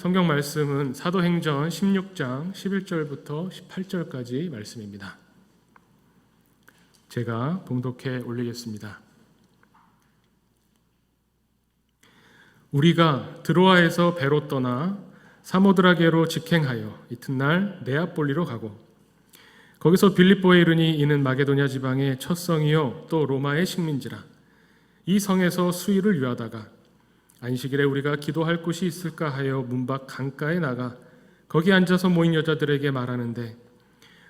성경 말씀은 사도행전 16장 11절부터 18절까지 말씀입니다. 제가 봉독해 올리겠습니다. 우리가 드로아에서 배로 떠나 사모드라게로 직행하여 이튿날 네아폴리로 가고 거기서 빌립보에 이르니 이는 마게도냐 지방의 첫 성이요 또 로마의 식민지라. 이 성에서 수일을 유하다가 안식일에 우리가 기도할 곳이 있을까 하여 문 밖 강가에 나가 거기 앉아서 모인 여자들에게 말하는데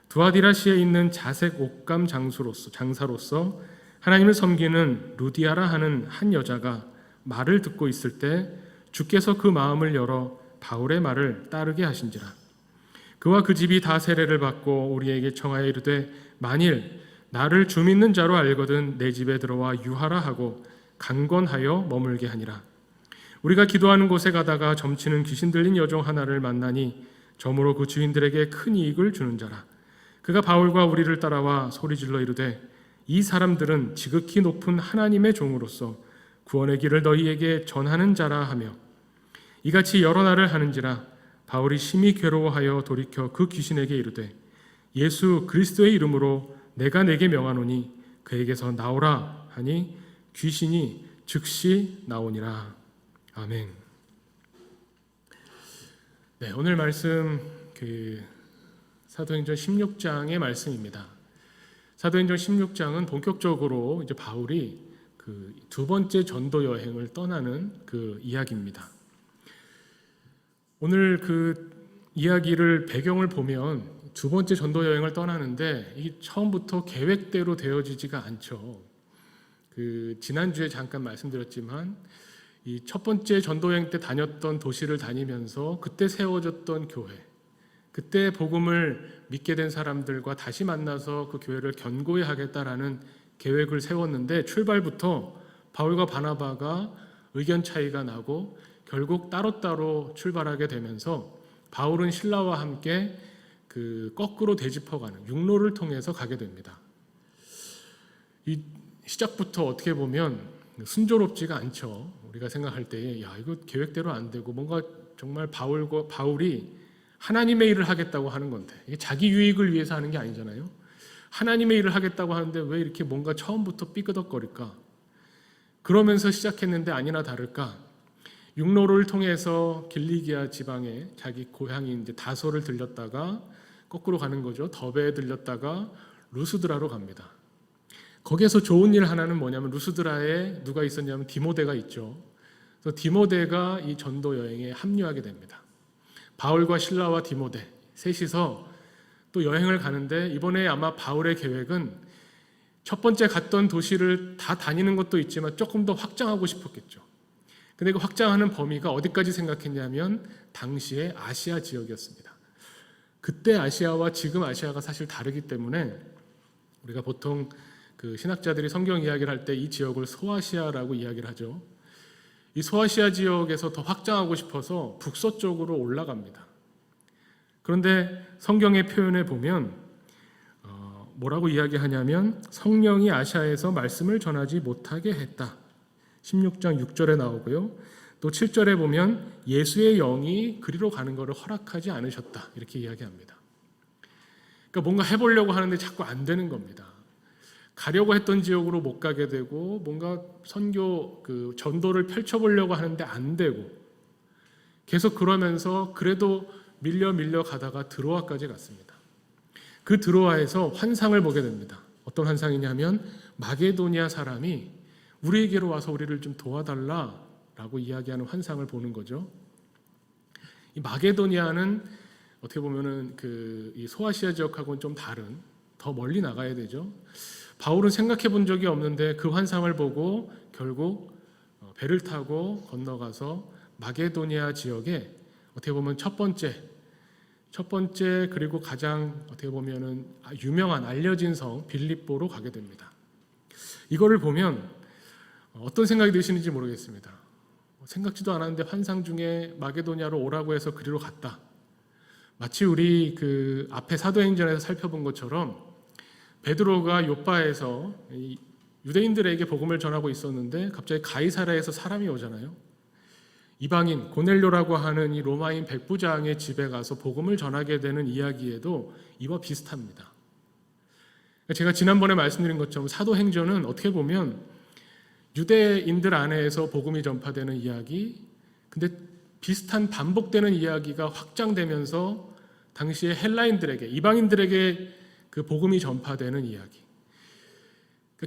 두아디라시에 있는 자색 옷감 장사로서 하나님을 섬기는 루디아라 하는 한 여자가 말을 듣고 있을 때 주께서 그 마음을 열어 바울의 말을 따르게 하신지라. 그와 그 집이 다 세례를 받고 우리에게 청하여 이르되 만일 나를 주 믿는 자로 알거든 내 집에 들어와 유하라 하고 강권하여 머물게 하니라. 우리가 기도하는 곳에 가다가 점치는 귀신 들린 여종 하나를 만나니 점으로 그 주인들에게 큰 이익을 주는 자라. 그가 바울과 우리를 따라와 소리질러 이르되 이 사람들은 지극히 높은 하나님의 종으로서 구원의 길을 너희에게 전하는 자라 하며 이같이 여러 날을 하는지라. 바울이 심히 괴로워하여 돌이켜 그 귀신에게 이르되 예수 그리스도의 이름으로 내가 내게 명하노니 그에게서 나오라 하니 귀신이 즉시 나오니라. 아멘. 네, 오늘 말씀 사도행전 16장의 말씀입니다. 사도행전 16장은 본격적으로 이제 바울이 두 번째 전도 여행을 떠나는 이야기입니다. 오늘 이야기를 배경을 보면 두 번째 전도 여행을 떠나는데 이게 처음부터 계획대로 되어지지가 않죠. 지난주에 잠깐 말씀드렸지만 이 첫 번째 전도 여행 때 다녔던 도시를 다니면서 그때 세워졌던 교회, 그때 복음을 믿게 된 사람들과 다시 만나서 그 교회를 견고히 하겠다라는 계획을 세웠는데 출발부터 바울과 바나바가 의견 차이가 나고 결국 따로따로 출발하게 되면서 바울은 실라와 함께 거꾸로 되짚어가는 육로를 통해서 가게 됩니다. 이 시작부터 어떻게 보면 순조롭지가 않죠. 우리가 생각할 때 이거 계획대로 안 되고 뭔가 정말 바울이 하나님의 일을 하겠다고 하는 건데 이게 자기 유익을 위해서 하는 게 아니잖아요. 하나님의 일을 하겠다고 하는데 왜 이렇게 뭔가 처음부터 삐그덕거릴까? 그러면서 시작했는데 아니나 다를까 육로를 통해서 길리기아 지방에 자기 고향인 이제 다소를 들렸다가 거꾸로 가는 거죠. 더베에 들렸다가 루스드라로 갑니다. 거기에서 좋은 일 하나는 뭐냐면 루스드라에 누가 있었냐면 디모데가 있죠. 그래서 디모데가 이 전도 여행에 합류하게 됩니다. 바울과 실라와 디모데 셋이서 또 여행을 가는데 이번에 아마 바울의 계획은 첫 번째 갔던 도시를 다 다니는 것도 있지만 조금 더 확장하고 싶었겠죠. 근데 그 확장하는 범위가 어디까지 생각했냐면 당시의 아시아 지역이었습니다. 그때 아시아와 지금 아시아가 사실 다르기 때문에 우리가 보통 신학자들이 성경 이야기를 할 때 이 지역을 소아시아라고 이야기를 하죠. 이 소아시아 지역에서 더 확장하고 싶어서 북서쪽으로 올라갑니다. 그런데 성경의 표현에 보면 뭐라고 이야기하냐면 성령이 아시아에서 말씀을 전하지 못하게 했다. 16장 6절에 나오고요. 또 7절에 보면 예수의 영이 그리로 가는 것을 허락하지 않으셨다. 이렇게 이야기합니다. 그러니까 뭔가 해보려고 하는데 자꾸 안 되는 겁니다. 가려고 했던 지역으로 못 가게 되고 뭔가 선교 전도를 펼쳐보려고 하는데 안 되고 계속 그러면서 그래도 밀려 가다가 드로아까지 갔습니다. 그 드로아에서 환상을 보게 됩니다. 어떤 환상이냐면 마게도니아 사람이 우리에게로 와서 우리를 좀 도와달라라고 이야기하는 환상을 보는 거죠. 이 마게도니아는 어떻게 보면은 이 소아시아 지역하고는 좀 다른 더 멀리 나가야 되죠. 바울은 생각해 본 적이 없는데 그 환상을 보고 결국 배를 타고 건너가서 마게도니아 지역에 어떻게 보면 첫 번째 그리고 가장 어떻게 보면은 유명한 알려진 성 빌립보로 가게 됩니다. 이거를 보면 어떤 생각이 드시는지 모르겠습니다. 생각지도 않았는데 환상 중에 마게도니아로 오라고 해서 그리로 갔다. 마치 우리 앞에 사도행전에서 살펴본 것처럼 베드로가 요빠에서 유대인들에게 복음을 전하고 있었는데 갑자기 가이사랴에서 사람이 오잖아요. 이방인 고넬료라고 하는 이 로마인 백부장의 집에 가서 복음을 전하게 되는 이야기에도 이와 비슷합니다. 제가 지난번에 말씀드린 것처럼 사도행전은 어떻게 보면 유대인들 안에서 복음이 전파되는 이야기, 근데 비슷한 반복되는 이야기가 확장되면서 당시에 헬라인들에게, 이방인들에게 그 복음이 전파되는 이야기.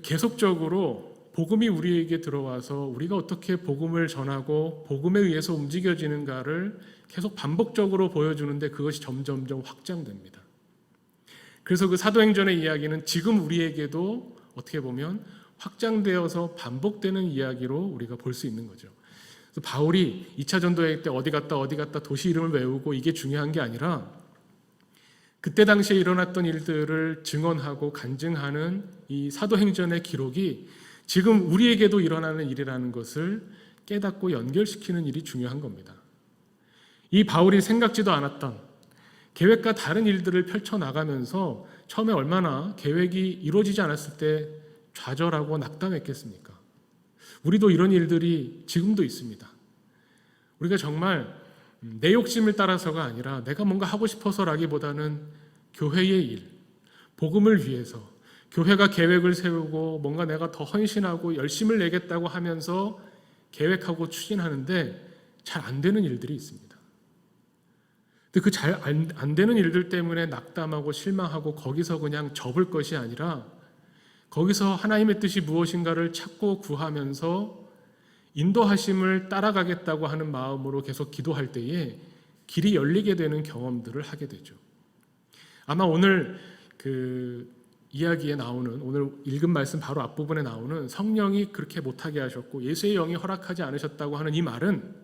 계속적으로 복음이 우리에게 들어와서 우리가 어떻게 복음을 전하고 복음에 의해서 움직여지는가를 계속 반복적으로 보여주는데 그것이 점점점 확장됩니다. 그래서 그 사도행전의 이야기는 지금 우리에게도 어떻게 보면 확장되어서 반복되는 이야기로 우리가 볼 수 있는 거죠. 그래서 바울이 2차 전도여행 때 어디 갔다 도시 이름을 외우고 이게 중요한 게 아니라 그때 당시에 일어났던 일들을 증언하고 간증하는 이 사도행전의 기록이 지금 우리에게도 일어나는 일이라는 것을 깨닫고 연결시키는 일이 중요한 겁니다. 이 바울이 생각지도 않았던 계획과 다른 일들을 펼쳐나가면서 처음에 얼마나 계획이 이루어지지 않았을 때 좌절하고 낙담했겠습니까? 우리도 이런 일들이 지금도 있습니다. 우리가 정말 내 욕심을 따라서가 아니라 내가 뭔가 하고 싶어서라기보다는 교회의 일, 복음을 위해서 교회가 계획을 세우고 뭔가 내가 더 헌신하고 열심을 내겠다고 하면서 계획하고 추진하는데 잘 안 되는 일들이 있습니다. 근데 그 잘 안 되는 일들 때문에 낙담하고 실망하고 거기서 그냥 접을 것이 아니라 거기서 하나님의 뜻이 무엇인가를 찾고 구하면서 인도하심을 따라가겠다고 하는 마음으로 계속 기도할 때에 길이 열리게 되는 경험들을 하게 되죠. 아마 오늘 그 이야기에 나오는, 오늘 읽은 말씀 바로 앞부분에 나오는 성령이 그렇게 못하게 하셨고 예수의 영이 허락하지 않으셨다고 하는 이 말은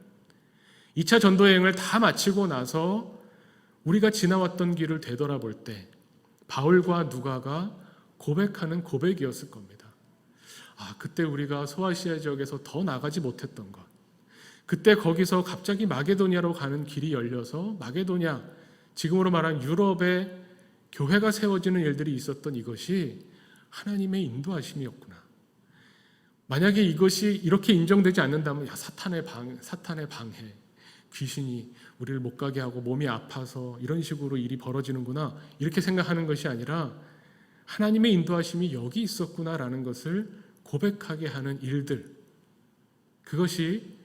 2차 전도여행을 다 마치고 나서 우리가 지나왔던 길을 되돌아볼 때 바울과 누가가 고백하는 고백이었을 겁니다. 그때 우리가 소아시아 지역에서 더 나가지 못했던 것, 그때 거기서 갑자기 마게도냐로 가는 길이 열려서 마게도냐, 지금으로 말하는 유럽에 교회가 세워지는 일들이 있었던 이것이 하나님의 인도하심이었구나. 만약에 이것이 이렇게 인정되지 않는다면 사탄의 방해, 귀신이 우리를 못 가게 하고 몸이 아파서 이런 식으로 일이 벌어지는구나, 이렇게 생각하는 것이 아니라 하나님의 인도하심이 여기 있었구나라는 것을 고백하게 하는 일들, 그것이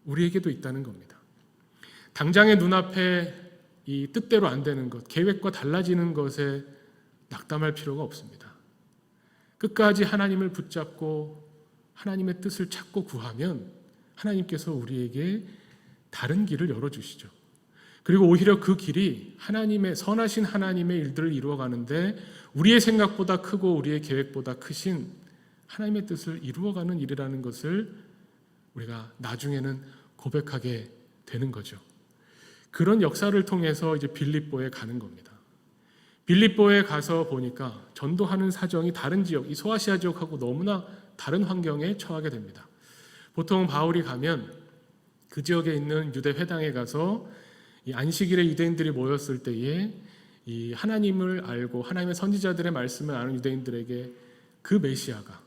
우리에게도 있다는 겁니다. 당장의 눈앞에 이 뜻대로 안 되는 것, 계획과 달라지는 것에 낙담할 필요가 없습니다. 끝까지 하나님을 붙잡고 하나님의 뜻을 찾고 구하면 하나님께서 우리에게 다른 길을 열어주시죠. 그리고 오히려 그 길이 하나님의, 선하신 하나님의 일들을 이루어가는데 우리의 생각보다 크고 우리의 계획보다 크신 하나님의 뜻을 이루어가는 일이라는 것을 우리가 나중에는 고백하게 되는 거죠. 그런 역사를 통해서 이제 빌립보에 가는 겁니다. 빌립보에 가서 보니까 전도하는 사정이 다른 지역, 이 소아시아 지역하고 너무나 다른 환경에 처하게 됩니다. 보통 바울이 가면 그 지역에 있는 유대 회당에 가서 이 안식일에 유대인들이 모였을 때에 이 하나님을 알고 하나님의 선지자들의 말씀을 아는 유대인들에게 그 메시아가,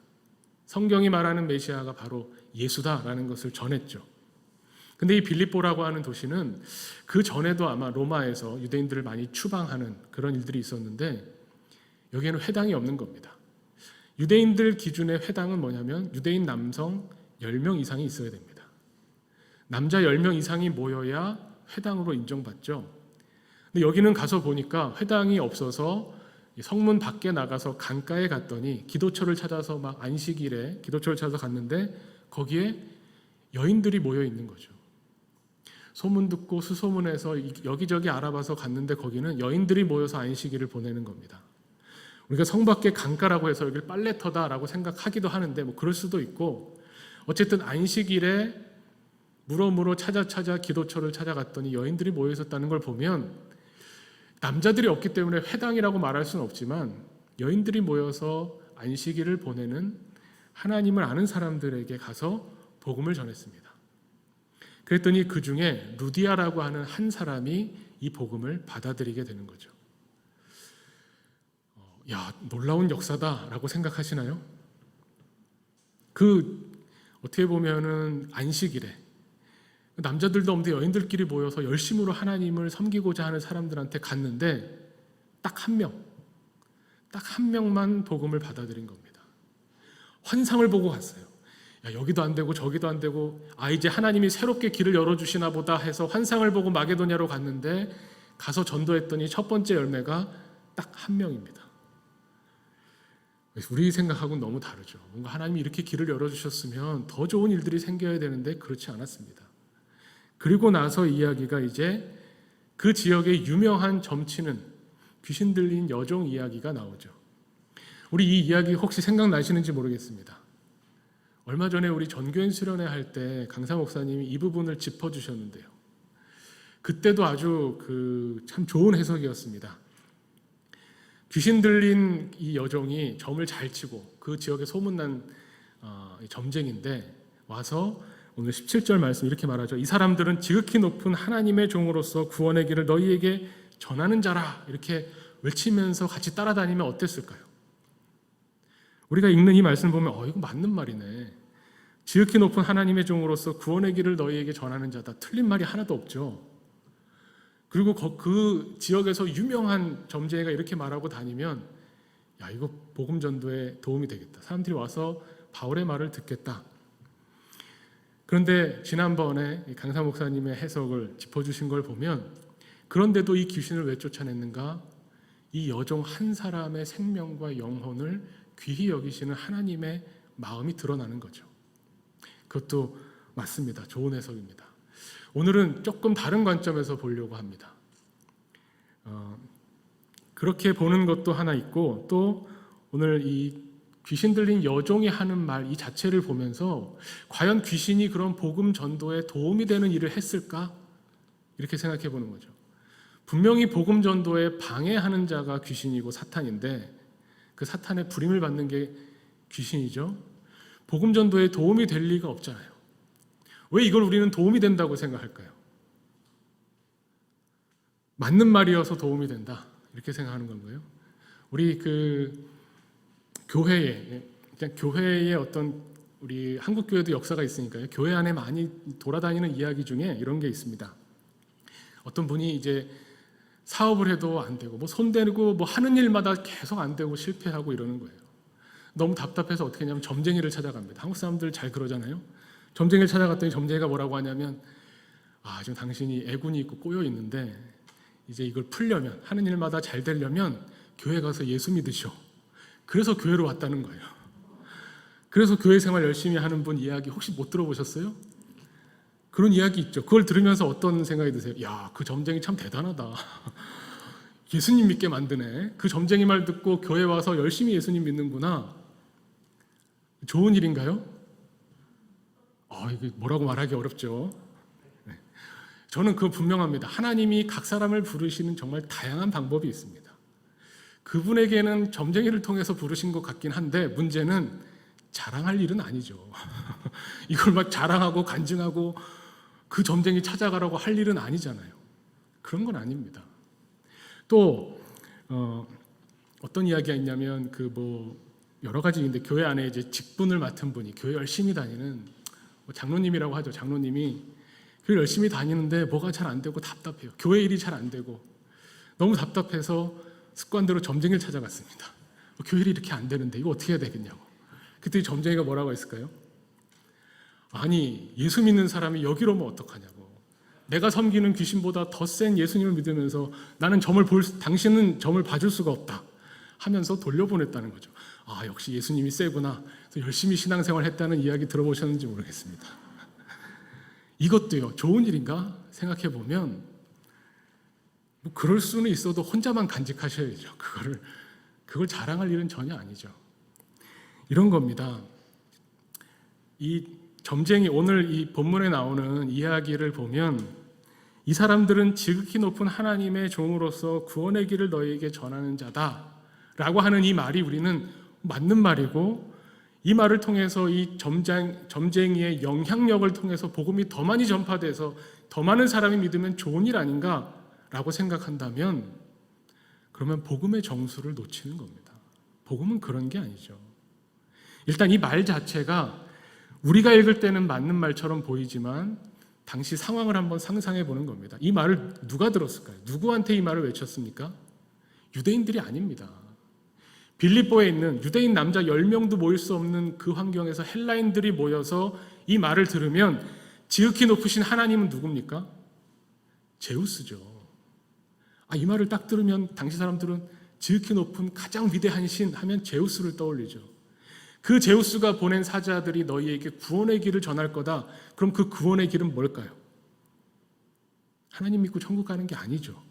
성경이 말하는 메시아가 바로 예수다라는 것을 전했죠. 근데 이 빌립보라고 하는 도시는 그 전에도 아마 로마에서 유대인들을 많이 추방하는 그런 일들이 있었는데 여기에는 회당이 없는 겁니다. 유대인들 기준의 회당은 뭐냐면 유대인 남성 10명 이상이 있어야 됩니다. 남자 10명 이상이 모여야 회당으로 인정받죠. 근데 여기는 가서 보니까 회당이 없어서 성문 밖에 나가서 강가에 갔더니 기도처를 찾아서 막 안식일에 기도처를 찾아서 갔는데 거기에 여인들이 모여 있는 거죠. 소문 듣고 수소문해서 여기저기 알아봐서 갔는데 거기는 여인들이 모여서 안식일을 보내는 겁니다. 우리가 성 밖에 강가라고 해서 여기를 빨래터다라고 생각하기도 하는데 뭐 그럴 수도 있고, 어쨌든 안식일에 물어물어 찾아 기도처를 찾아갔더니 여인들이 모여 있었다는 걸 보면 남자들이 없기 때문에 회당이라고 말할 수는 없지만 여인들이 모여서 안식일을 보내는 하나님을 아는 사람들에게 가서 복음을 전했습니다. 그랬더니 그 중에 루디아라고 하는 한 사람이 이 복음을 받아들이게 되는 거죠. 놀라운 역사다라고 생각하시나요? 어떻게 보면은 안식일에 남자들도 없는데 여인들끼리 모여서 열심으로 하나님을 섬기고자 하는 사람들한테 갔는데 딱 한 명만 복음을 받아들인 겁니다. 환상을 보고 갔어요. 야, 여기도 안 되고 저기도 안 되고 이제 하나님이 새롭게 길을 열어주시나 보다 해서 환상을 보고 마게도냐로 갔는데 가서 전도했더니 첫 번째 열매가 딱 한 명입니다. 우리 생각하고는 너무 다르죠. 뭔가 하나님이 이렇게 길을 열어주셨으면 더 좋은 일들이 생겨야 되는데 그렇지 않았습니다. 그리고 나서 이야기가 이제 그 지역의 유명한 점치는 귀신 들린 여종 이야기가 나오죠. 우리 이 이야기 혹시 생각나시는지 모르겠습니다. 얼마 전에 우리 전교인 수련회 할 때 강사 목사님이 이 부분을 짚어주셨는데요. 그때도 아주 참 좋은 해석이었습니다. 귀신 들린 이 여종이 점을 잘 치고 그 지역에 소문난 점쟁인데 와서 오늘 17절 말씀 이렇게 말하죠. 이 사람들은 지극히 높은 하나님의 종으로서 구원의 길을 너희에게 전하는 자라 이렇게 외치면서 같이 따라다니면 어땠을까요? 우리가 읽는 이 말씀 보면 이거 맞는 말이네. 지극히 높은 하나님의 종으로서 구원의 길을 너희에게 전하는 자다. 틀린 말이 하나도 없죠. 그리고 그 지역에서 유명한 점쟁이가 이렇게 말하고 다니면 야, 이거 복음 전도에 도움이 되겠다. 사람들이 와서 바울의 말을 듣겠다. 그런데 지난번에 강사 목사님의 해석을 짚어주신 걸 보면 그런데도 이 귀신을 왜 쫓아냈는가? 이 여종 한 사람의 생명과 영혼을 귀히 여기시는 하나님의 마음이 드러나는 거죠. 그것도 맞습니다. 좋은 해석입니다. 오늘은 조금 다른 관점에서 보려고 합니다. 그렇게 보는 것도 하나 있고 또 오늘 이 귀신 들린 여종이 하는 말 이 자체를 보면서 과연 귀신이 그런 복음 전도에 도움이 되는 일을 했을까? 이렇게 생각해 보는 거죠. 분명히 복음 전도에 방해하는 자가 귀신이고 사탄인데 그 사탄의 부림을 받는 게 귀신이죠. 복음 전도에 도움이 될 리가 없잖아요. 왜 이걸 우리는 도움이 된다고 생각할까요? 맞는 말이어서 도움이 된다 이렇게 생각하는 건가요? 우리 교회에 어떤 우리 한국 교회도 역사가 있으니까요. 교회 안에 많이 돌아다니는 이야기 중에 이런 게 있습니다. 어떤 분이 이제 사업을 해도 안 되고 손대고 하는 일마다 계속 안 되고 실패하고 이러는 거예요. 너무 답답해서 어떻게 하냐면 점쟁이를 찾아갑니다. 한국 사람들 잘 그러잖아요. 점쟁이를 찾아갔더니 점쟁이가 뭐라고 하냐면 지금 당신이 애군이 있고 꼬여 있는데 이제 이걸 풀려면 하는 일마다 잘 되려면 교회 가서 예수 믿으시오. 그래서 교회로 왔다는 거예요. 그래서 교회 생활 열심히 하는 분 이야기 혹시 못 들어보셨어요? 그런 이야기 있죠. 그걸 들으면서 어떤 생각이 드세요? 야, 그 점쟁이 참 대단하다. 예수님 믿게 만드네. 그 점쟁이 말 듣고 교회 와서 열심히 예수님 믿는구나. 좋은 일인가요? 이게 뭐라고 말하기 어렵죠. 네. 저는 그거 분명합니다. 하나님이 각 사람을 부르시는 정말 다양한 방법이 있습니다. 그분에게는 점쟁이를 통해서 부르신 것 같긴 한데 문제는 자랑할 일은 아니죠. 이걸 막 자랑하고 간증하고 그 점쟁이 찾아가라고 할 일은 아니잖아요. 그런 건 아닙니다. 또 어떤 이야기가 있냐면 여러 가지인데 교회 안에 이제 직분을 맡은 분이 교회 열심히 다니는 장로님이라고 하죠. 장로님이 교회 열심히 다니는데 뭐가 잘 안 되고 답답해요. 교회 일이 잘 안 되고 너무 답답해서 습관대로 점쟁이를 찾아갔습니다. 교회 일이 이렇게 안 되는데 이거 어떻게 해야 되겠냐고. 그때 점쟁이가 뭐라고 했을까요? 아니, 예수 믿는 사람이 여기로 오면 어떡하냐고. 내가 섬기는 귀신보다 더 센 예수님을 믿으면서 당신은 점을 봐줄 수가 없다 하면서 돌려보냈다는 거죠. 역시 예수님이 세구나. 그래서 열심히 신앙생활 했다는 이야기 들어보셨는지 모르겠습니다. 이것도요, 좋은 일인가 생각해 보면 그럴 수는 있어도 혼자만 간직하셔야죠. 그걸 자랑할 일은 전혀 아니죠. 이런 겁니다. 이 점쟁이, 오늘 이 본문에 나오는 이야기를 보면 이 사람들은 지극히 높은 하나님의 종으로서 구원의 길을 너희에게 전하는 자다 라고 하는 이 말이 우리는 맞는 말이고, 이 말을 통해서 이 점쟁이의 영향력을 통해서 복음이 더 많이 전파돼서 더 많은 사람이 믿으면 좋은 일 아닌가 라고 생각한다면 그러면 복음의 정수를 놓치는 겁니다. 복음은 그런 게 아니죠. 일단 이 말 자체가 우리가 읽을 때는 맞는 말처럼 보이지만 당시 상황을 한번 상상해 보는 겁니다. 이 말을 누가 들었을까요? 누구한테 이 말을 외쳤습니까? 유대인들이 아닙니다. 빌립보에 있는 유대인 남자 10명도 모일 수 없는 그 환경에서 헬라인들이 모여서 이 말을 들으면 지극히 높으신 하나님은 누굽니까? 제우스죠. 이 말을 딱 들으면 당시 사람들은 지극히 높은 가장 위대한 신 하면 제우스를 떠올리죠. 그 제우스가 보낸 사자들이 너희에게 구원의 길을 전할 거다. 그럼 그 구원의 길은 뭘까요? 하나님 믿고 천국 가는 게 아니죠.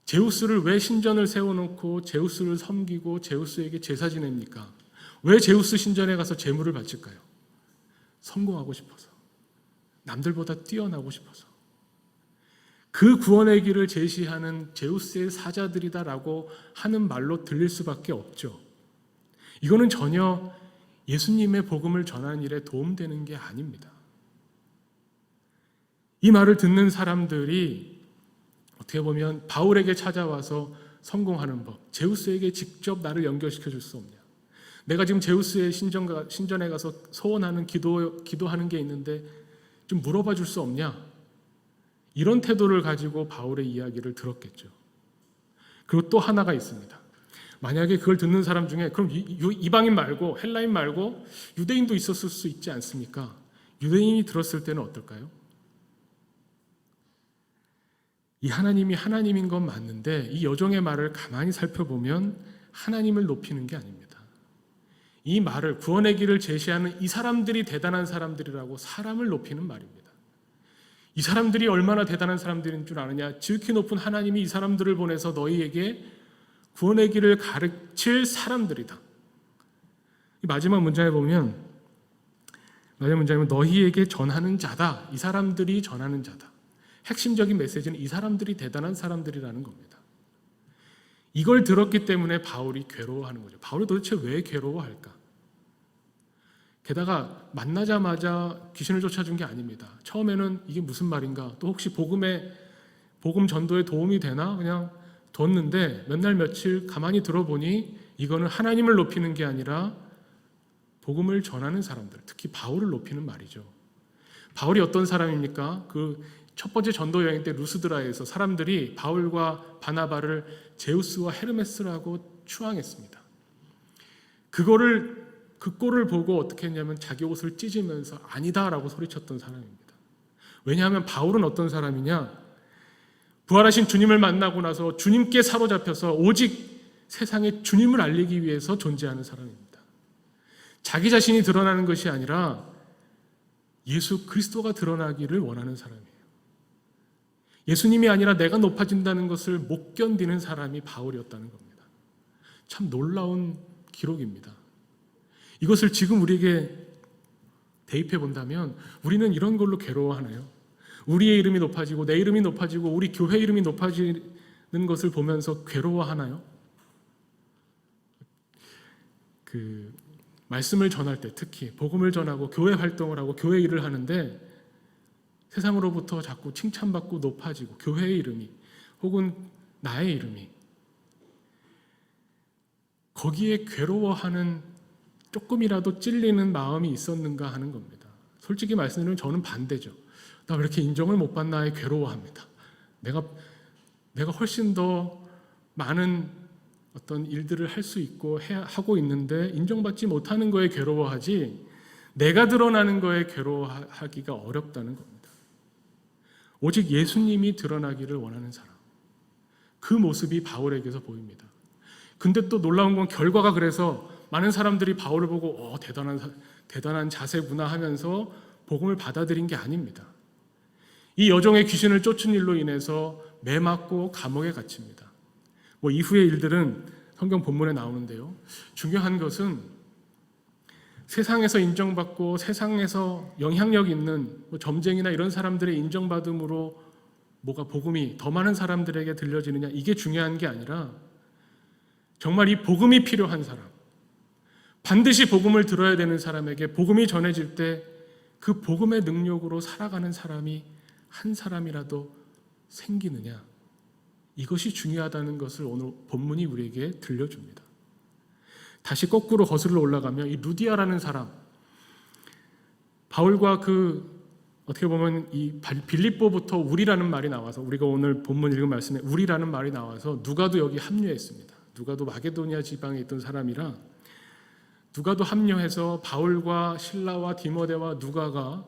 제우스를 왜 신전을 세워놓고 제우스를 섬기고 제우스에게 제사 지냅니까? 왜 제우스 신전에 가서 제물을 바칠까요? 성공하고 싶어서, 남들보다 뛰어나고 싶어서. 그 구원의 길을 제시하는 제우스의 사자들이다라고 하는 말로 들릴 수밖에 없죠. 이거는 전혀 예수님의 복음을 전하는 일에 도움되는 게 아닙니다. 이 말을 듣는 사람들이 어떻게 보면 바울에게 찾아와서 성공하는 법, 제우스에게 직접 나를 연결시켜 줄 수 없냐? 내가 지금 제우스의 신전에 가서 소원하는 기도하는 게 있는데 좀 물어봐 줄 수 없냐? 이런 태도를 가지고 바울의 이야기를 들었겠죠. 그리고 또 하나가 있습니다. 만약에 그걸 듣는 사람 중에 그럼 이방인 말고 헬라인 말고 유대인도 있었을 수 있지 않습니까? 유대인이 들었을 때는 어떨까요? 이 하나님이 하나님인 건 맞는데 이 여종의 말을 가만히 살펴보면 하나님을 높이는 게 아닙니다. 이 말을 구원의 길을 제시하는 이 사람들이 대단한 사람들이라고 사람을 높이는 말입니다. 이 사람들이 얼마나 대단한 사람들인 줄 아느냐? 지극히 높은 하나님이 이 사람들을 보내서 너희에게 구원의 길을 가르칠 사람들이다. 이 마지막 문장에 보면 너희에게 전하는 자다. 이 사람들이 전하는 자다. 핵심적인 메시지는 이 사람들이 대단한 사람들이라는 겁니다. 이걸 들었기 때문에 바울이 괴로워하는 거죠. 바울이 도대체 왜 괴로워할까? 게다가 만나자마자 귀신을 쫓아준 게 아닙니다. 처음에는 이게 무슨 말인가? 또 혹시 복음 전도에 도움이 되나? 그냥 뒀는데 몇 날 며칠 가만히 들어보니 이거는 하나님을 높이는 게 아니라 복음을 전하는 사람들, 특히 바울을 높이는 말이죠. 바울이 어떤 사람입니까? 그 첫 번째 전도 여행 때 루스드라에서 사람들이 바울과 바나바를 제우스와 헤르메스라고 추앙했습니다. 그 꼴을 보고 어떻게 했냐면 자기 옷을 찢으면서 아니다라고 소리쳤던 사람입니다. 왜냐하면 바울은 어떤 사람이냐? 부활하신 주님을 만나고 나서 주님께 사로잡혀서 오직 세상에 주님을 알리기 위해서 존재하는 사람입니다. 자기 자신이 드러나는 것이 아니라 예수 그리스도가 드러나기를 원하는 사람이에요. 예수님이 아니라 내가 높아진다는 것을 못 견디는 사람이 바울이었다는 겁니다. 참 놀라운 기록입니다. 이것을 지금 우리에게 대입해 본다면 우리는 이런 걸로 괴로워하나요? 우리의 이름이 높아지고 내 이름이 높아지고 우리 교회 이름이 높아지는 것을 보면서 괴로워하나요? 말씀을 전할 때 특히 복음을 전하고 교회 활동을 하고 교회 일을 하는데 세상으로부터 자꾸 칭찬받고 높아지고 교회의 이름이 혹은 나의 이름이 거기에 괴로워하는 조금이라도 찔리는 마음이 있었는가 하는 겁니다. 솔직히 말씀드리면 저는 반대죠. 나 왜 이렇게 인정을 못 받나에 괴로워합니다. 내가 훨씬 더 많은 어떤 일들을 할 수 있고 하고 있는데 인정받지 못하는 거에 괴로워하지 내가 드러나는 거에 괴로워하기가 어렵다는 겁니다. 오직 예수님이 드러나기를 원하는 사람. 그 모습이 바울에게서 보입니다. 근데 또 놀라운 건 결과가 그래서 많은 사람들이 바울을 보고 대단한 자세구나 하면서 복음을 받아들인 게 아닙니다. 이 여종의 귀신을 쫓은 일로 인해서 매맞고 감옥에 갇힙니다. 이후의 일들은 성경 본문에 나오는데요. 중요한 것은 세상에서 인정받고 세상에서 영향력 있는 점쟁이나 이런 사람들의 인정받음으로 복음이 더 많은 사람들에게 들려지느냐 이게 중요한 게 아니라 정말 이 복음이 필요한 사람, 반드시 복음을 들어야 되는 사람에게 복음이 전해질 때 그 복음의 능력으로 살아가는 사람이 한 사람이라도 생기느냐 이것이 중요하다는 것을 오늘 본문이 우리에게 들려줍니다. 다시 거꾸로 거슬러 올라가면 이 루디아라는 사람, 바울과 그 어떻게 보면 이 빌립보부터 우리라는 말이 나와서, 우리가 오늘 본문 읽은 말씀에 우리라는 말이 나와서 누가도 여기 합류했습니다. 누가도 마게도니아 지방에 있던 사람이라 누가도 합류해서 바울과 실라와 디모데와 누가가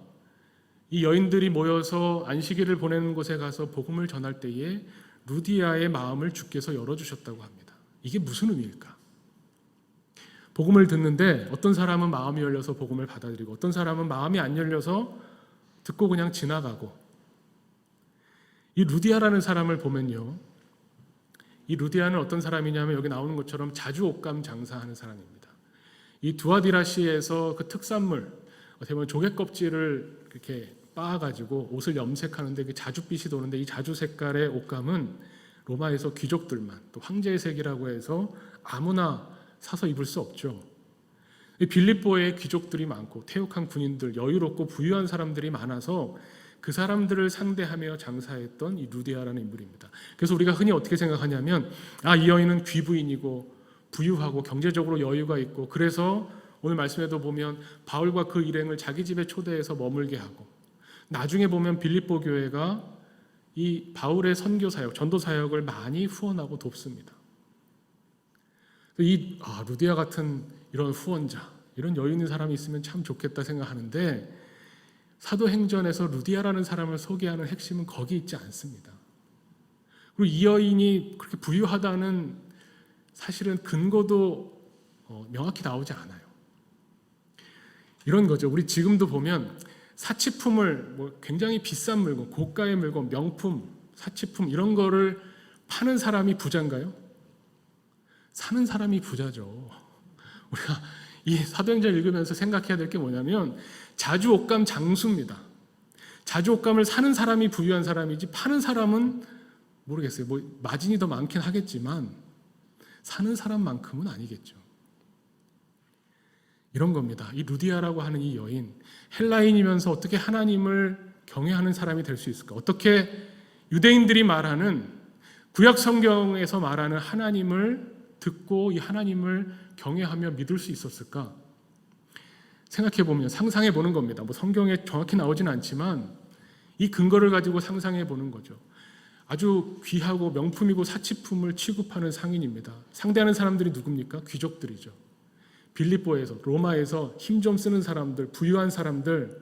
이 여인들이 모여서 안식일을 보내는 곳에 가서 복음을 전할 때에 루디아의 마음을 주께서 열어주셨다고 합니다. 이게 무슨 의미일까? 복음을 듣는데 어떤 사람은 마음이 열려서 복음을 받아들이고 어떤 사람은 마음이 안 열려서 듣고 그냥 지나가고, 이 루디아라는 사람을 보면요, 이 루디아는 어떤 사람이냐면 여기 나오는 것처럼 자주 옷감 장사하는 사람입니다. 이 두아디라시에서 그 특산물, 어떻게 보면 조개 껍질을 이렇게 빻아가지고 옷을 염색하는데 그 자주빛이 도는데, 이 자주 색깔의 옷감은 로마에서 귀족들만, 또 황제의 색이라고 해서 아무나 사서 입을 수 없죠. 빌립보에 귀족들이 많고 퇴역한 군인들, 여유롭고 부유한 사람들이 많아서 그 사람들을 상대하며 장사했던 이 루디아라는 인물입니다. 그래서 우리가 흔히 어떻게 생각하냐면, 이 여인은 귀부인이고 부유하고 경제적으로 여유가 있고, 그래서 오늘 말씀에도 보면 바울과 그 일행을 자기 집에 초대해서 머물게 하고, 나중에 보면 빌립보 교회가 이 바울의 선교 사역, 전도 사역을 많이 후원하고 돕습니다. 이 루디아 같은 이런 후원자, 이런 여유 있는 사람이 있으면 참 좋겠다 생각하는데, 사도행전에서 루디아라는 사람을 소개하는 핵심은 거기 있지 않습니다. 그리고 이 여인이 그렇게 부유하다는 사실은 근거도 명확히 나오지 않아요. 이런 거죠. 우리 지금도 보면 사치품을, 굉장히 비싼 물건, 고가의 물건, 명품, 사치품 이런 거를 파는 사람이 부자인가요? 사는 사람이 부자죠. 우리가 이 사도행전 읽으면서 생각해야 될 게 뭐냐면, 자주 옷감 장수입니다. 자주 옷감을 사는 사람이 부유한 사람이지, 파는 사람은 모르겠어요. 마진이 더 많긴 하겠지만 사는 사람만큼은 아니겠죠. 이런 겁니다. 이 루디아라고 하는 이 여인, 헬라인이면서 어떻게 하나님을 경외하는 사람이 될 수 있을까? 어떻게 유대인들이 말하는, 구약 성경에서 말하는 하나님을 듣고 이 하나님을 경외하며 믿을 수 있었을까? 생각해보면, 상상해보는 겁니다. 성경에 정확히 나오진 않지만 이 근거를 가지고 상상해보는 거죠. 아주 귀하고 명품이고 사치품을 취급하는 상인입니다. 상대하는 사람들이 누굽니까? 귀족들이죠. 빌립보에서, 로마에서 힘 좀 쓰는 사람들, 부유한 사람들,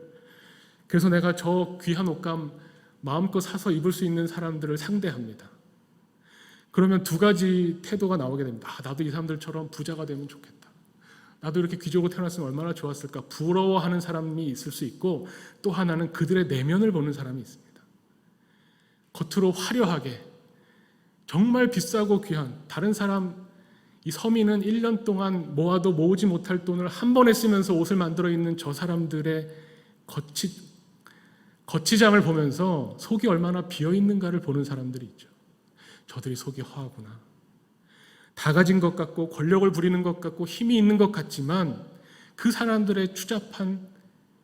그래서 내가 저 귀한 옷감 마음껏 사서 입을 수 있는 사람들을 상대합니다. 그러면 두 가지 태도가 나오게 됩니다. 나도 이 사람들처럼 부자가 되면 좋겠다. 나도 이렇게 귀족으로 태어났으면 얼마나 좋았을까. 부러워하는 사람이 있을 수 있고, 또 하나는 그들의 내면을 보는 사람이 있습니다. 겉으로 화려하게 정말 비싸고 귀한, 다른 사람, 이 서민은 1년 동안 모아도 모으지 못할 돈을 한 번에 쓰면서 옷을 만들어 입는 저 사람들의 거치장을 보면서 속이 얼마나 비어있는가를 보는 사람들이 있죠. 저들이 속이 허하구나. 다 가진 것 같고 권력을 부리는 것 같고 힘이 있는 것 같지만, 그 사람들의 추잡한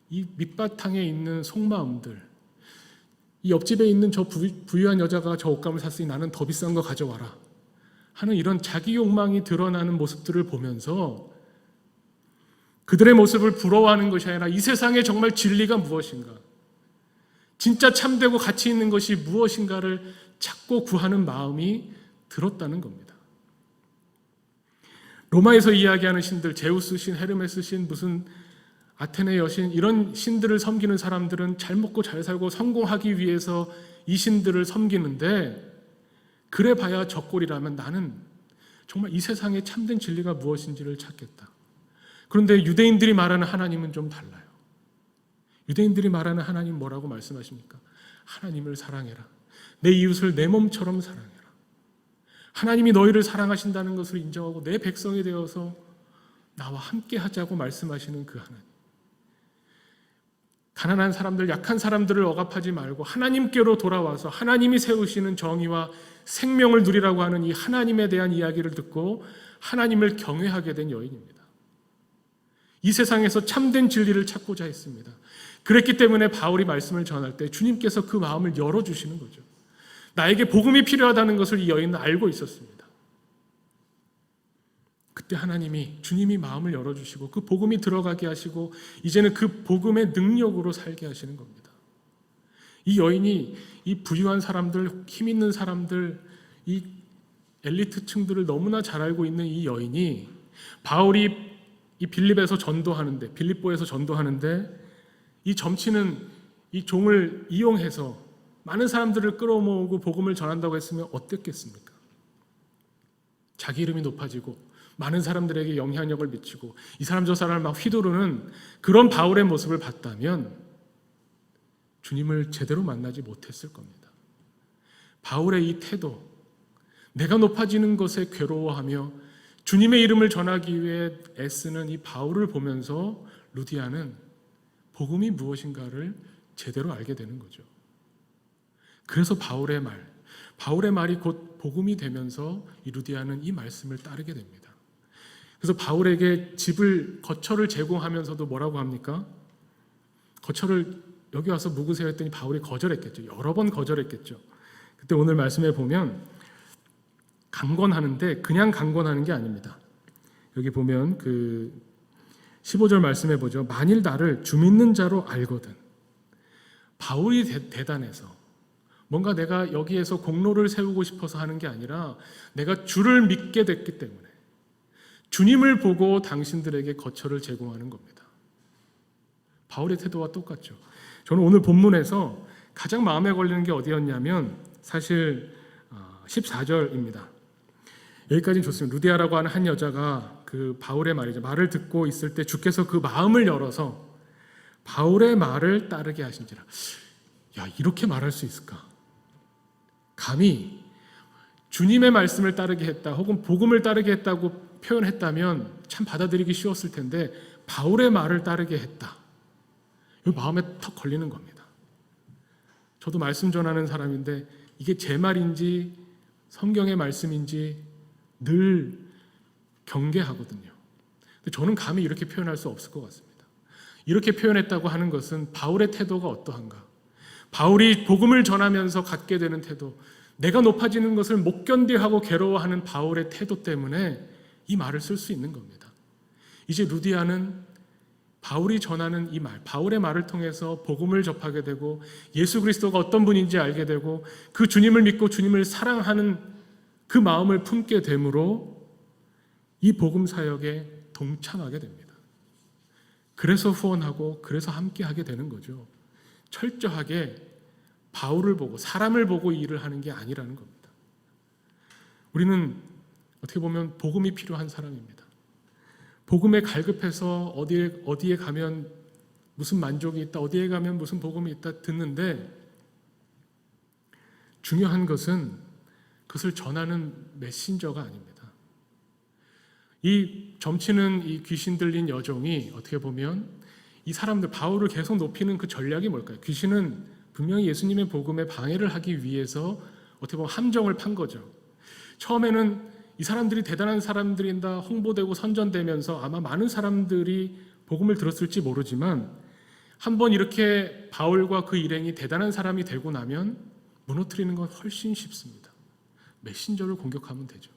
이 밑바탕에 있는 속마음들, 이 옆집에 있는 저 부유한 여자가 저 옷감을 샀으니 나는 더 비싼 거 가져와라 하는 이런 자기 욕망이 드러나는 모습들을 보면서 그들의 모습을 부러워하는 것이 아니라, 이 세상에 정말 진리가 무엇인가, 진짜 참되고 가치 있는 것이 무엇인가를 찾고 구하는 마음이 들었다는 겁니다. 로마에서 이야기하는 신들, 제우스 신, 헤르메스 신, 무슨 아테네 여신, 이런 신들을 섬기는 사람들은 잘 먹고 잘 살고 성공하기 위해서 이 신들을 섬기는데, 그래 봐야 저 꼴이라면 나는 정말 이 세상에 참된 진리가 무엇인지를 찾겠다. 그런데 유대인들이 말하는 하나님은 좀 달라요. 유대인들이 말하는 하나님 뭐라고 말씀하십니까? 하나님을 사랑해라. 내 이웃을 내 몸처럼 사랑해라. 하나님이 너희를 사랑하신다는 것을 인정하고 내 백성이 되어서 나와 함께 하자고 말씀하시는 그 하나님. 가난한 사람들, 약한 사람들을 억압하지 말고 하나님께로 돌아와서 하나님이 세우시는 정의와 생명을 누리라고 하는 이 하나님에 대한 이야기를 듣고 하나님을 경외하게 된 여인입니다. 이 세상에서 참된 진리를 찾고자 했습니다. 그랬기 때문에 바울이 말씀을 전할 때 주님께서 그 마음을 열어주시는 거죠. 나에게 복음이 필요하다는 것을 이 여인은 알고 있었습니다. 그때 주님이 마음을 열어주시고 그 복음이 들어가게 하시고, 이제는 그 복음의 능력으로 살게 하시는 겁니다. 이 여인이 이 부유한 사람들, 힘 있는 사람들, 이 엘리트층들을 너무나 잘 알고 있는 이 여인이 바울이 이 빌립보에서 전도하는데 이 점치는 이 종을 이용해서 많은 사람들을 끌어모으고 복음을 전한다고 했으면 어땠겠습니까? 자기 이름이 높아지고 많은 사람들에게 영향력을 미치고 이 사람 저 사람을 막 휘두르는 그런 바울의 모습을 봤다면 주님을 제대로 만나지 못했을 겁니다. 바울의 이 태도, 내가 높아지는 것에 괴로워하며 주님의 이름을 전하기 위해 애쓰는 이 바울을 보면서 루디아는 복음이 무엇인가를 제대로 알게 되는 거죠. 그래서 바울의 말이 곧 복음이 되면서 이 루디아는 이 말씀을 따르게 됩니다. 그래서 바울에게 거처를 제공하면서도 뭐라고 합니까? 거처를 여기 와서 묵으세요 했더니 바울이 거절했겠죠. 여러 번 거절했겠죠. 그때 오늘 말씀에 보면 강권하는데 그냥 강권하는 게 아닙니다. 여기 보면 그 15절 말씀해 보죠. 만일 나를 주 믿는 자로 알거든. 바울이 대단해서 뭔가 내가 여기에서 공로를 세우고 싶어서 하는 게 아니라 내가 주를 믿게 됐기 때문에 주님을 보고 당신들에게 거처를 제공하는 겁니다. 바울의 태도와 똑같죠. 저는 오늘 본문에서 가장 마음에 걸리는 게 어디였냐면 사실 14절입니다. 여기까지는 좋습니다. 루디아라고 하는 한 여자가 그 바울의 말을 듣고 있을 때 주께서 그 마음을 열어서 바울의 말을 따르게 하신지라. 야, 이렇게 말할 수 있을까? 감히 주님의 말씀을 따르게 했다 혹은 복음을 따르게 했다고 표현했다면 참 받아들이기 쉬웠을 텐데 바울의 말을 따르게 했다. 이 마음에 턱 걸리는 겁니다. 저도 말씀 전하는 사람인데 이게 제 말인지 성경의 말씀인지 늘 경계하거든요. 근데 저는 감히 이렇게 표현할 수 없을 것 같습니다. 이렇게 표현했다고 하는 것은 바울의 태도가 어떠한가? 바울이 복음을 전하면서 갖게 되는 태도, 내가 높아지는 것을 못 견디하고 괴로워하는 바울의 태도 때문에 이 말을 쓸 수 있는 겁니다. 이제 루디아는 바울이 전하는 이 말, 바울의 말을 통해서 복음을 접하게 되고 예수 그리스도가 어떤 분인지 알게 되고 그 주님을 믿고 주님을 사랑하는 그 마음을 품게 되므로 이 복음 사역에 동참하게 됩니다. 그래서 후원하고 그래서 함께하게 되는 거죠. 철저하게 바울을 보고 사람을 보고 일을 하는 게 아니라는 겁니다. 우리는 어떻게 보면 복음이 필요한 사람입니다. 복음에 갈급해서 어디에 가면 무슨 만족이 있다, 어디에 가면 무슨 복음이 있다 듣는데 중요한 것은 그것을 전하는 메신저가 아닙니다. 이 점치는 이 귀신 들린 여종이 어떻게 보면 이 사람들 바울을 계속 높이는 그 전략이 뭘까요? 귀신은 분명히 예수님의 복음에 방해를 하기 위해서 어떻게 보면 함정을 판 거죠. 처음에는 이 사람들이 대단한 사람들인다 홍보되고 선전되면서 아마 많은 사람들이 복음을 들었을지 모르지만 한번 이렇게 바울과 그 일행이 대단한 사람이 되고 나면 무너뜨리는 건 훨씬 쉽습니다. 메신저를 공격하면 되죠.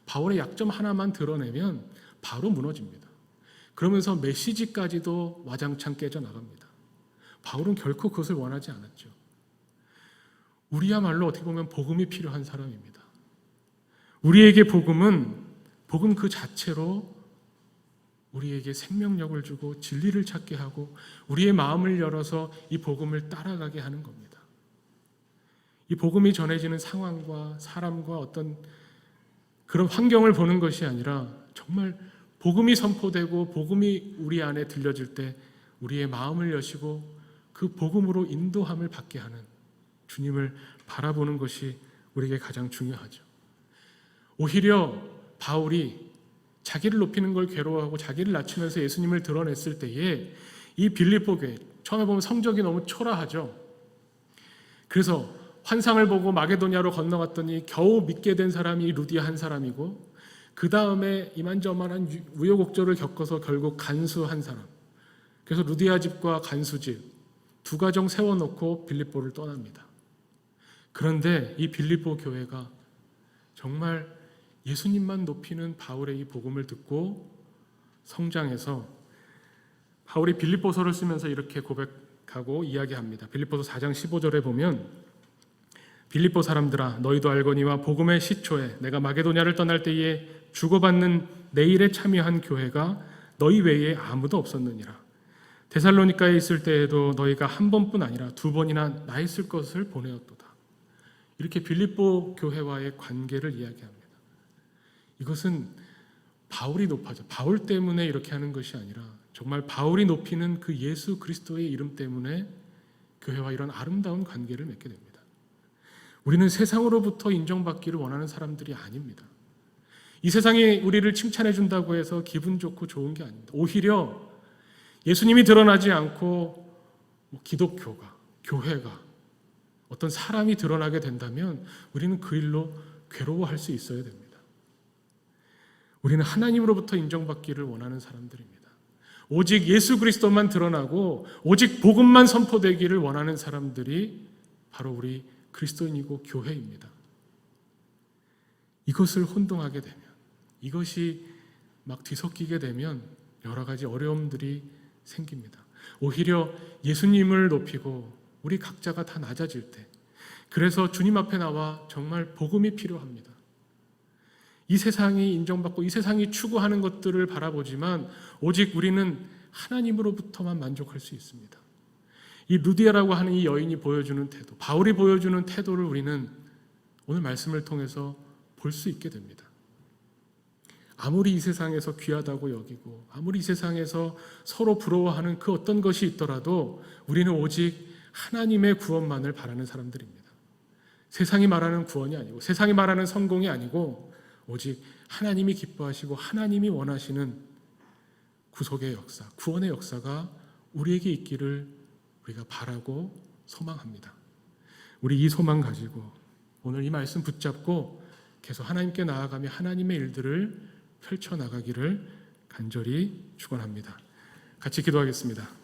바울의 약점 하나만 드러내면 바로 무너집니다. 그러면서 메시지까지도 와장창 깨져나갑니다. 바울은 결코 그것을 원하지 않았죠. 우리야말로 어떻게 보면 복음이 필요한 사람입니다. 우리에게 복음은 복음 그 자체로 우리에게 생명력을 주고 진리를 찾게 하고 우리의 마음을 열어서 이 복음을 따라가게 하는 겁니다. 이 복음이 전해지는 상황과 사람과 어떤 그런 환경을 보는 것이 아니라 정말 복음이 선포되고 복음이 우리 안에 들려질 때 우리의 마음을 여시고 그 복음으로 인도함을 받게 하는 주님을 바라보는 것이 우리에게 가장 중요하죠. 오히려 바울이 자기를 높이는 걸 괴로워하고 자기를 낮추면서 예수님을 드러냈을 때에 이 빌립보 교회, 처음에 보면 성적이 너무 초라하죠. 그래서 환상을 보고 마게도냐로 건너갔더니 겨우 믿게 된 사람이 루디아 한 사람이고 그 다음에 이만저만한 우여곡절을 겪어서 결국 간수한 사람. 그래서 루디아 집과 간수 집 두 가정 세워놓고 빌립보를 떠납니다. 그런데 이 빌립보 교회가 정말 예수님만 높이는 바울의 이 복음을 듣고 성장해서 바울이 빌립보서를 쓰면서 이렇게 가고 이야기합니다. 빌립보서 4장 15절에 보면 빌립보 사람들아 너희도 알거니와 복음의 시초에 내가 마게도냐를 떠날 때에 주고받는 내 일에 참여한 교회가 너희 외에 아무도 없었느니라. 데살로니가에 있을 때에도 너희가 한 번뿐 아니라 두 번이나 나 있을 것을 보내었도다. 이렇게 빌립보 교회와의 관계를 이야기합니다. 이것은 바울이 높아져 바울 때문에 이렇게 하는 것이 아니라 정말 바울이 높이는 그 예수 그리스도의 이름 때문에 교회와 이런 아름다운 관계를 맺게 됩니다. 우리는 세상으로부터 인정받기를 원하는 사람들이 아닙니다. 이 세상이 우리를 칭찬해 준다고 해서 기분 좋고 좋은 게 아닙니다. 오히려 예수님이 드러나지 않고 기독교가, 교회가, 어떤 사람이 드러나게 된다면 우리는 그 일로 괴로워할 수 있어야 됩니다. 우리는 하나님으로부터 인정받기를 원하는 사람들입니다. 오직 예수 그리스도만 드러나고 오직 복음만 선포되기를 원하는 사람들이 바로 우리 그리스도인이고 교회입니다. 이것을 혼동하게 되면, 이것이 막 뒤섞이게 되면 여러 가지 어려움들이 생깁니다. 오히려 예수님을 높이고 우리 각자가 다 낮아질 때, 그래서 주님 앞에 나와 정말 복음이 필요합니다. 이 세상이 인정받고 이 세상이 추구하는 것들을 바라보지만 오직 우리는 하나님으로부터만 만족할 수 있습니다. 이 루디아라고 하는 이 여인이 보여주는 태도, 바울이 보여주는 태도를 우리는 오늘 말씀을 통해서 볼 수 있게 됩니다. 아무리 이 세상에서 귀하다고 여기고 아무리 이 세상에서 서로 부러워하는 그 어떤 것이 있더라도 우리는 오직 하나님의 구원만을 바라는 사람들입니다. 세상이 말하는 구원이 아니고 세상이 말하는 성공이 아니고 오직 하나님이 기뻐하시고 하나님이 원하시는 구속의 역사, 구원의 역사가 우리에게 있기를 우리가 바라고 소망합니다. 우리 이 소망 가지고 오늘 이 말씀 붙잡고 계속 하나님께 나아가며 하나님의 일들을 펼쳐나가기를 간절히 축원합니다. 같이 기도하겠습니다.